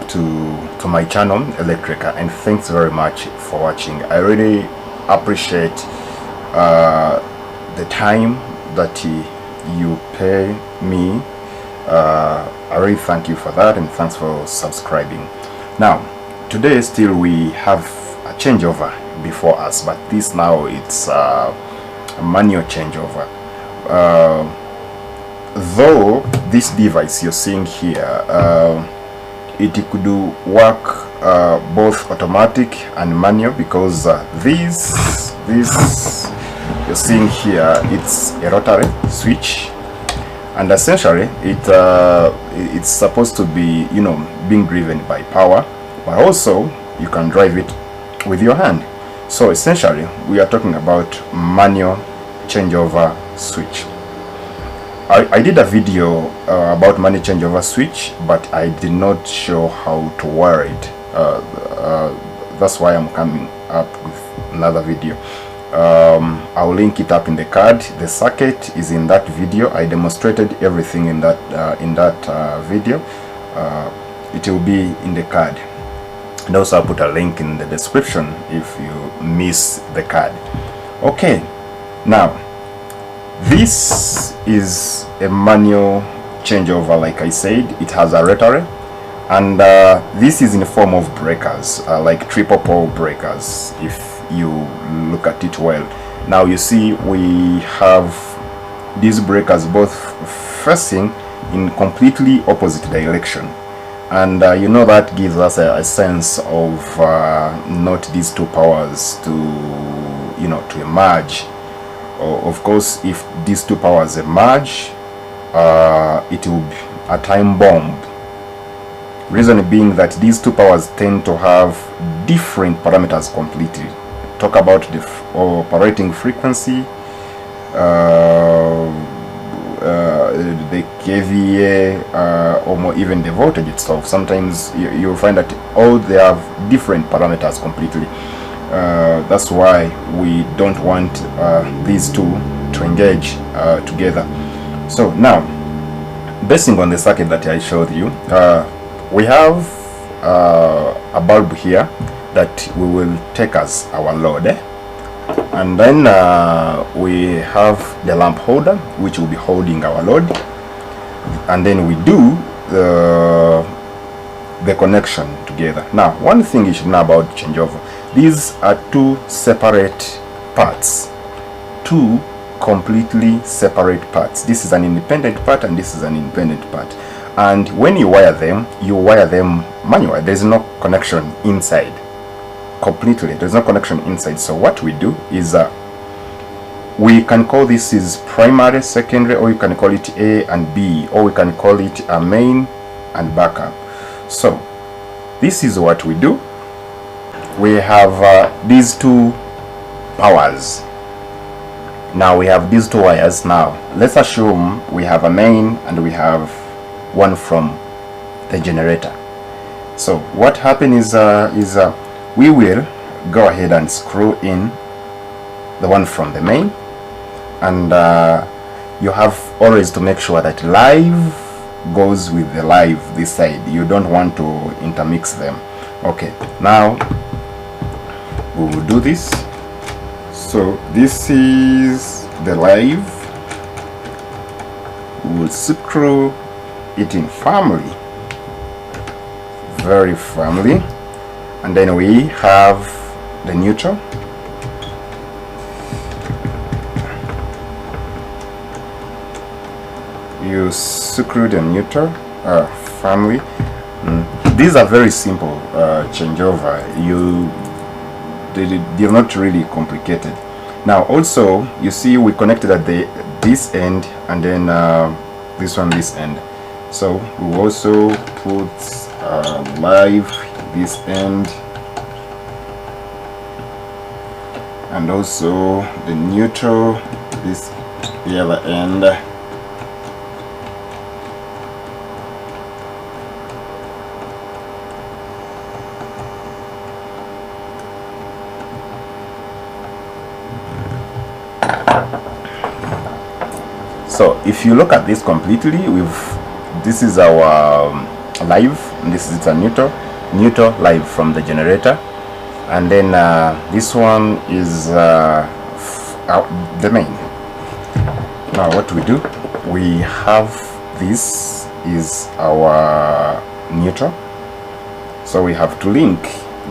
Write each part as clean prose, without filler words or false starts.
back to my channel ELECTRECA, and thanks very much for watching. I really appreciate the time that you pay me. I really thank you for that, and thanks for subscribing. Now today still we have a changeover before us, but this now it's a manual changeover. Though this device you're seeing here, it could work both automatic and manual, because this you're seeing here, it's a rotary switch, and essentially it's supposed to be, you know, being driven by power, but also you can drive it with your hand. So essentially we are talking about manual changeover switch. I did a video about manual changeover switch, but I did not show how to wire it. That's why I'm coming up with another video. I'll link it up in the card. The circuit is in that video. I demonstrated everything in that video. It will be in the card, and also I'll put a link in the description if you miss the card. Okay, now this is a manual changeover. Like I said, it has a rotary, and this is in the form of breakers, like triple pole breakers, if you look at it well. Now you see we have these breakers both facing in completely opposite direction, and you know, that gives us a sense of not these two powers to, you know, to emerge. Of course, if these two powers emerge, it will be a time bomb. Reason being that these two powers tend to have different parameters completely. Talk about the operating frequency, the kVA, or more even the voltage itself. Sometimes you'll find that they have different parameters completely. That's why we don't want these two to engage together. So now, basing on the circuit that I showed you, we have a bulb here that we will take as our load, and then we have the lamp holder which will be holding our load, and then we do the connection together. Now, one thing you should know about changeover: these are two separate parts, two completely separate parts. This is an independent part and this is an independent part, and when you wire them manually. There's no connection inside. Completely, there's no connection inside. So what we do is we can call this is primary, secondary, or you can call it A and B, or we can call it a main and backup. So this is what we do. We have these two powers. Now we have these two wires. Now let's assume we have a main and we have one from the generator. So what happens is we will go ahead and screw in the one from the main, and you have always to make sure that live goes with the live this side. You don't want to intermix them. Okay, now we will do this. So this is the live. We will screw it in firmly, very firmly, and then we have the neutral. You screw the neutral firmly. These are very simple changeover. They're not really complicated. Now also you see we connected at this end, and then this one this end. So we also put live this end, and also the neutral this the other end. So if you look at this completely, this is our live, and this is a neutral live from the generator, and then this one is the main. Now what we do, we have this is our neutral, so we have to link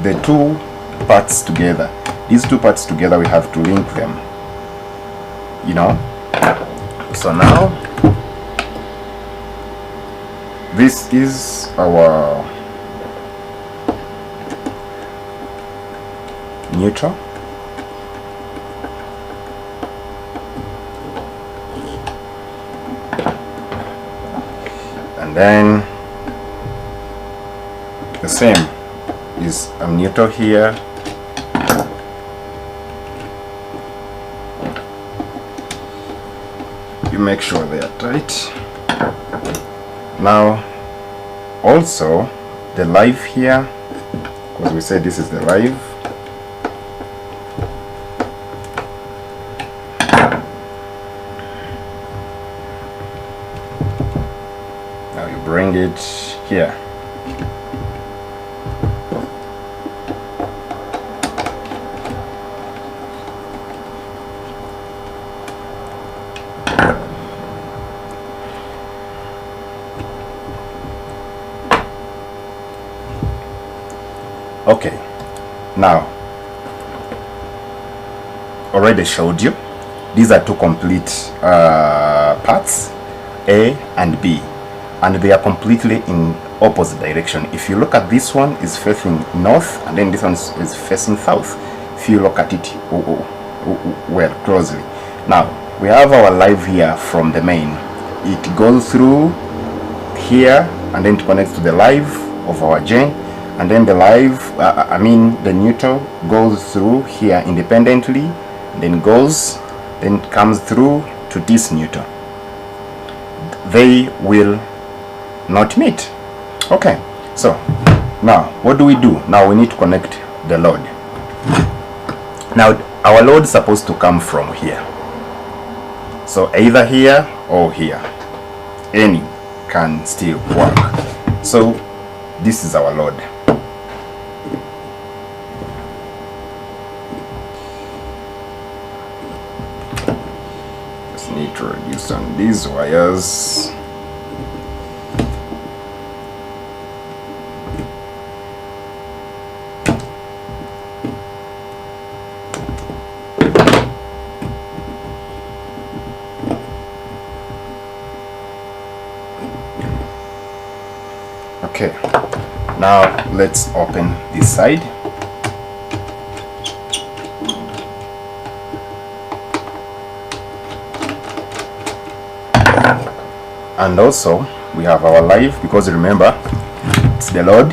the two parts together. These two parts together, we have to link them, you know. So now this is our neutral, and then the same is a neutral here, you make sure they are tight. Now also the live here, because we said this is the live, now you bring it here. Okay, now already showed you these are two complete parts, A and B, and they are completely in opposite direction. If you look at this one is facing north, and then this one is facing south. If you look at it well closely. Now we have our live here from the main. It goes through here and then it connects to the live of our gen, and then the live the neutral goes through here independently, then comes through to this neutral. They will not meet. Okay, so now what do? Now we need to connect the load. Now our load is supposed to come from here, so either here or here, any can still work. So this is our load. Just need to reduce on these wires. Okay, now let's open this side. And also we have our live, because remember it's the load.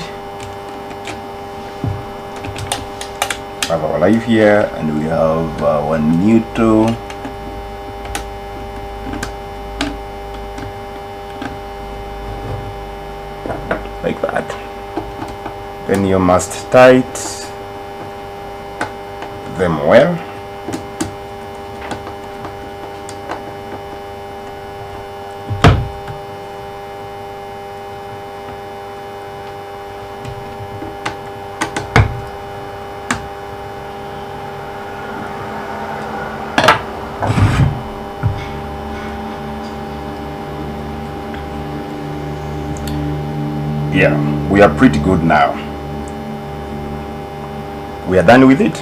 We have our live here, and we have our neutral. Like that. Then you must tight them well. Yeah, we are pretty good now. We are done with it.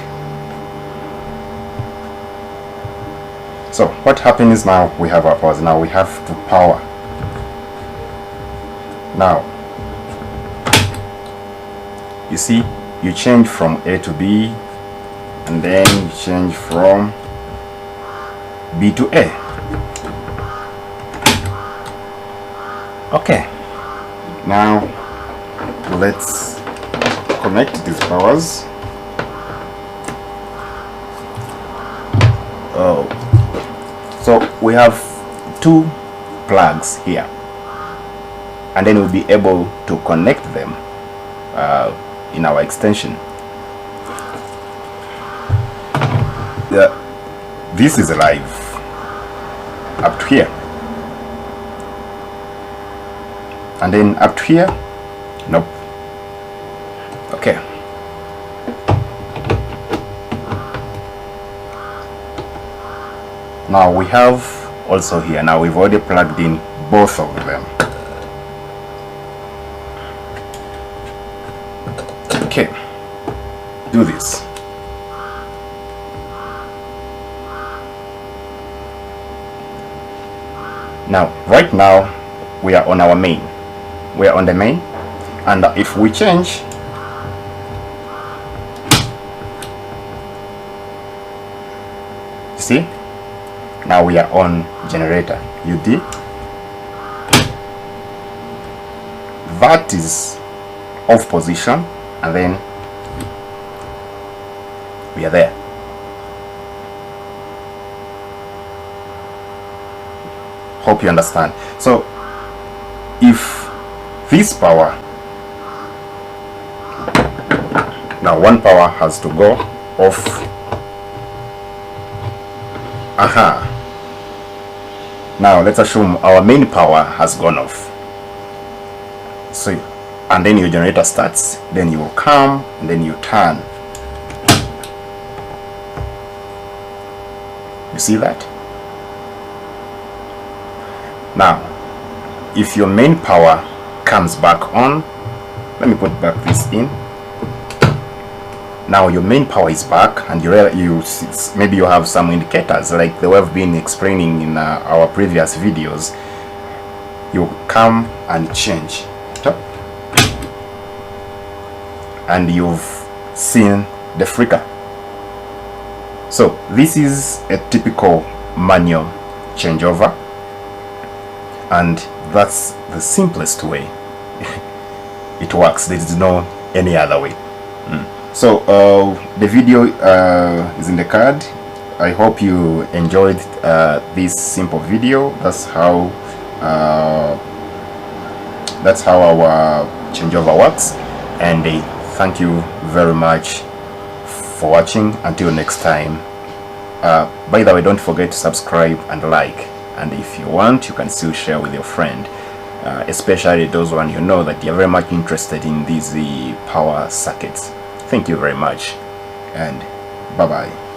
So what happens now? We have our powers. Now we have to power. Now you see, you change from A to B, and then you change from B to A. Okay, now let's connect these powers. Oh, so we have two plugs here, and then we'll be able to connect them in our extension. This is live up to here, and then up to here Nope. Okay. Now we have also here, now we've already plugged in both of them. Okay, do this. Now, right now, we are on our main. We are on the main, and if we change, see, now we are on generator UD. That is off position, and then we are there. Hope you understand. So if this power, now one power has to go off. Aha. Now let's assume our main power has gone off. So, and then your generator starts, then you will come, and then you turn. You see that? Now, if your main power comes back on, let me put back this in. Now your main power is back, and maybe you have some indicators like the way I've been explaining in our previous videos. You come and change, and you've seen the flicker. So this is a typical manual changeover, and that's the simplest way. It works. There is no any other way. So the video is in the card. I hope you enjoyed this simple video. That's how our changeover works, and thank you very much for watching. Until next time. By the way, don't forget to subscribe and like, and if you want, you can still share with your friend, especially those one you know that you're very much interested in these power circuits. Thank you very much, and bye bye.